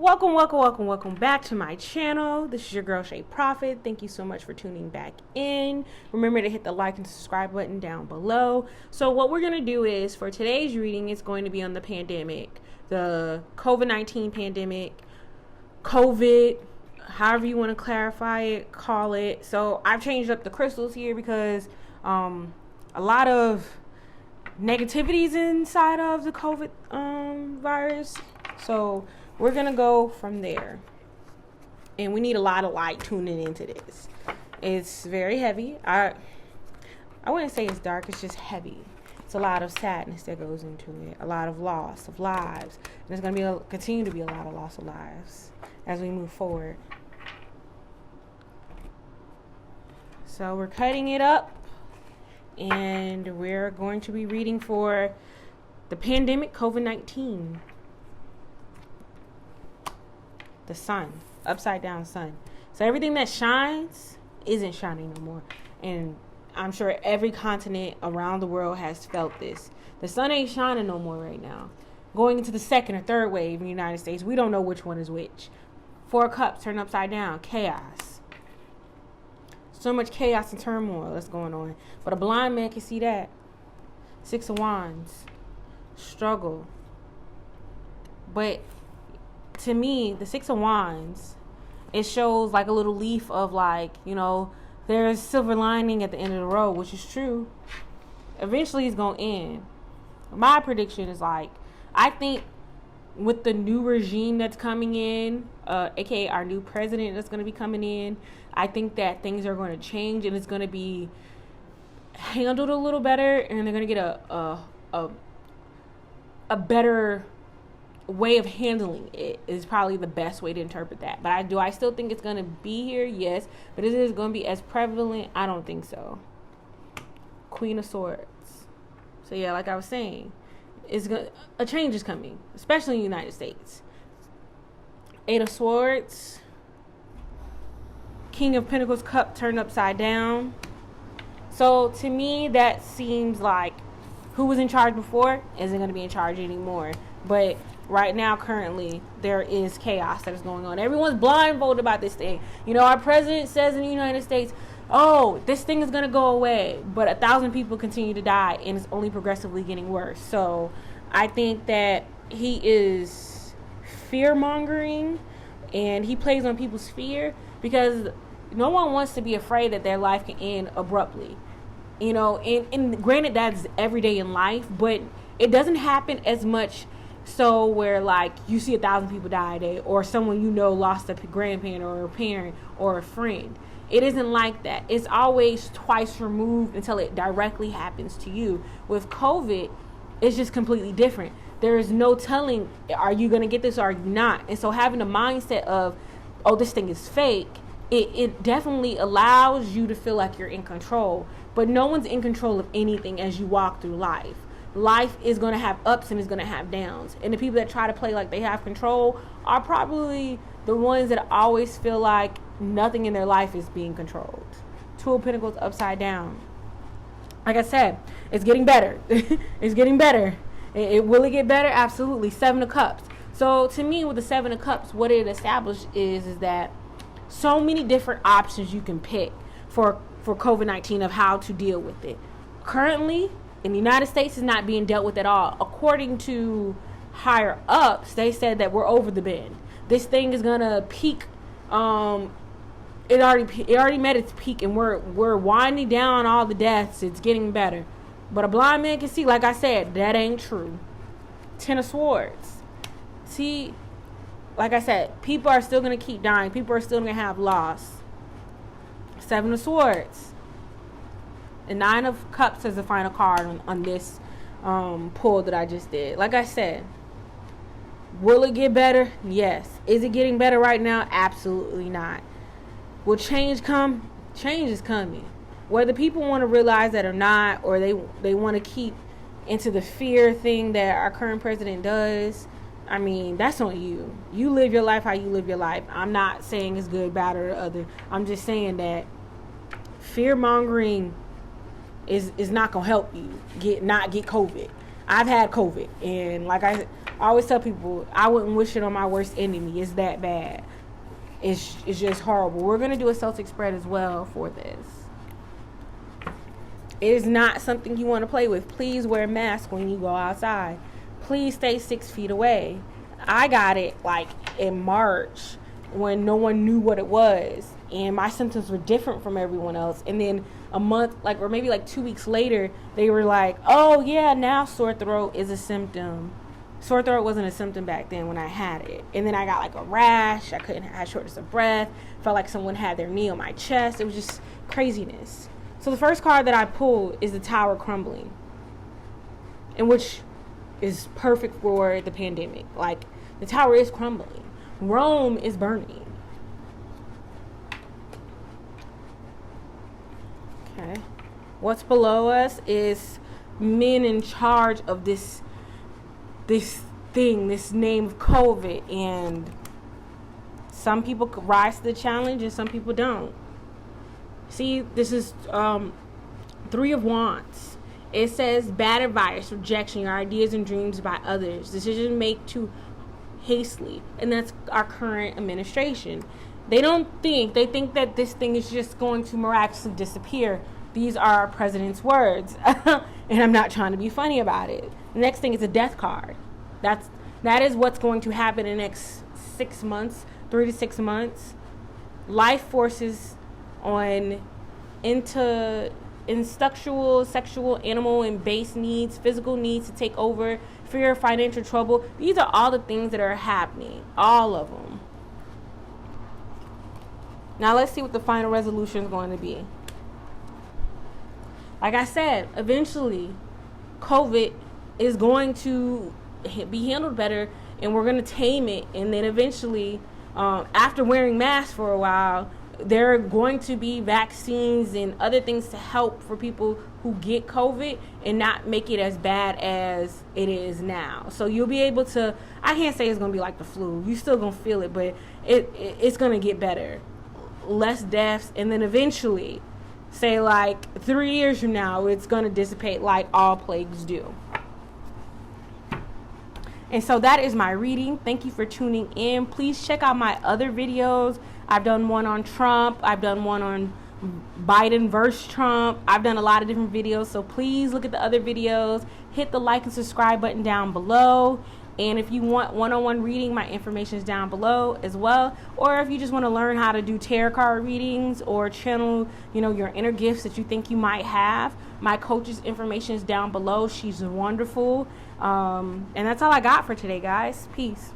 Welcome back to my channel. This is your girl Shay Prophet. Thank you so much for tuning back in. Remember to hit the like and subscribe button down below. So what we're going to do is, for today's reading, it's going to be on the pandemic, the COVID-19 pandemic, COVID, however you want to clarify it, call it. So I've changed up the crystals here because a lot of negativities inside of the COVID virus. So we're going to go from there. And we need a lot of light tuning into this. It's very heavy. I wouldn't say it's dark. It's just heavy. It's a lot of sadness that goes into it. A lot of loss of lives. And there's going to continue to be a lot of loss of lives as we move forward. So we're cutting it up. And we're going to be reading for the pandemic COVID-19. The sun, upside down sun. So everything that shines isn't shining no more. And I'm sure every continent around the world has felt this. The sun ain't shining no more right now. Going into the second or third wave in the United States, we don't know which one is which. 4 cups turned upside down, chaos. So much chaos and turmoil that's going on. But a blind man can see that. 6 of Wands, struggle. But to me, the 6 of Wands, it shows like a little leaf of like, you know, there's silver lining at the end of the road, which is true. Eventually it's going to end. My prediction is like, I think with the new regime that's coming in, aka our new president that's going to be coming in, I think that things are going to change and it's going to be handled a little better, and they're going to get a better way of handling it is probably the best way to interpret that. But I still think it's going to be here? Yes. But is it going to be as prevalent? I don't think so. Queen of Swords. So yeah, like I was saying, a change is coming, especially in the United States. 8 of Swords. King of Pentacles cup turned upside down. So to me, that seems like who was in charge before isn't going to be in charge anymore. But right now, currently, there is chaos that is going on. Everyone's blindfolded about this thing. You know, our president says in the United States, oh, this thing is going to go away. But 1,000 people continue to die, and it's only progressively getting worse. So I think that he is fear-mongering, and he plays on people's fear because no one wants to be afraid that their life can end abruptly. You know, and granted, that's every day in life, but it doesn't happen as much so where like you see 1,000 people die a day, or someone you know lost a grandparent or a parent or a friend. It isn't like that. It's always twice removed until it directly happens to you. With COVID, it's just completely different. There is no telling, are you going to get this or are you not? And so having a mindset of, oh, this thing is fake, it definitely allows you to feel like you're in control. But no one's in control of anything as you walk through life. Life is going to have ups and it's going to have downs. And the people that try to play like they have control are probably the ones that always feel like nothing in their life is being controlled. 2 of Pentacles upside down. Like I said, it's getting better. It's getting better. Will it get better? Absolutely. 7 of Cups. So to me, with the 7 of Cups, what it established is that so many different options you can pick for COVID-19 of how to deal with it. Currently, in the United States, is not being dealt with at all. According to higher ups, they said that we're over the bend. This thing is gonna peak. It already met its peak, and we're winding down all the deaths. It's getting better, but a blind man can see. Like I said, that ain't true. 10 of Swords. See, like I said, people are still gonna keep dying. People are still gonna have loss. 7 of Swords. And 9 of Cups is the final card on this pull that I just did. Like I said, will it get better? Yes. Is it getting better right now? Absolutely not. Will change come? Change is coming. Whether people want to realize that or not, or they want to keep into the fear thing that our current president does, I mean, that's on you. You live your life how you live your life. I'm not saying it's good, bad, or the other. I'm just saying that fear-mongering is not gonna help you not get COVID. I've had COVID, and like I always tell people I wouldn't wish it on my worst enemy. It's that bad. It's just horrible. We're going to do a Celtic spread as well for this. It is not something you want to play with. Please wear a mask when you go outside. Please stay 6 feet away. I got it like in March when no one knew what it was, and my symptoms were different from everyone else. And then a month, like, or maybe like 2 weeks later, they were like, oh yeah, now sore throat is a symptom. Sore throat wasn't a symptom back then when I had it. And then I got like a rash. I had shortness of breath. Felt like someone had their knee on my chest. It was just craziness. So the first card that I pulled is the Tower Crumbling, in which is perfect for the pandemic. Like, the tower is crumbling. Rome is burning. Okay. What's below us is men in charge of this thing, this name of COVID, and some people rise to the challenge and some people don't. See, this is 3 of Wands. It says bad advice, rejection, your ideas and dreams by others, decisions made too hastily, and that's our current administration. They think that this thing is just going to miraculously disappear. These are our president's words. And I'm not trying to be funny about it. The next thing is a death card. That is what's going to happen in the next 6 months, 3 to 6 months. Life forces on instinctual, sexual, animal, and base needs, physical needs to take over, fear of financial trouble. These are all the things that are happening. All of them. Now let's see what the final resolution is going to be. Like I said, eventually COVID is going to be handled better, and we're going to tame it. And then eventually, after wearing masks for a while, there are going to be vaccines and other things to help for people who get COVID and not make it as bad as it is now. So you'll be able to, I can't say it's going to be like the flu. You're still going to feel it, but it's going to get better. Less deaths, and then eventually, say like 3 years from now, it's going to dissipate like all plagues do. And so that is my reading. Thank you for tuning in. Please check out my other videos. I've done one on Trump. I've done one on Biden versus Trump. I've done a lot of different videos. So please look at the other videos. Hit the like and subscribe button down below. And if you want one-on-one reading, my information is down below as well. Or if you just want to learn how to do tarot card readings or channel, your inner gifts that you think you might have, my coach's information is down below. She's wonderful. And that's all I got for today, guys. Peace.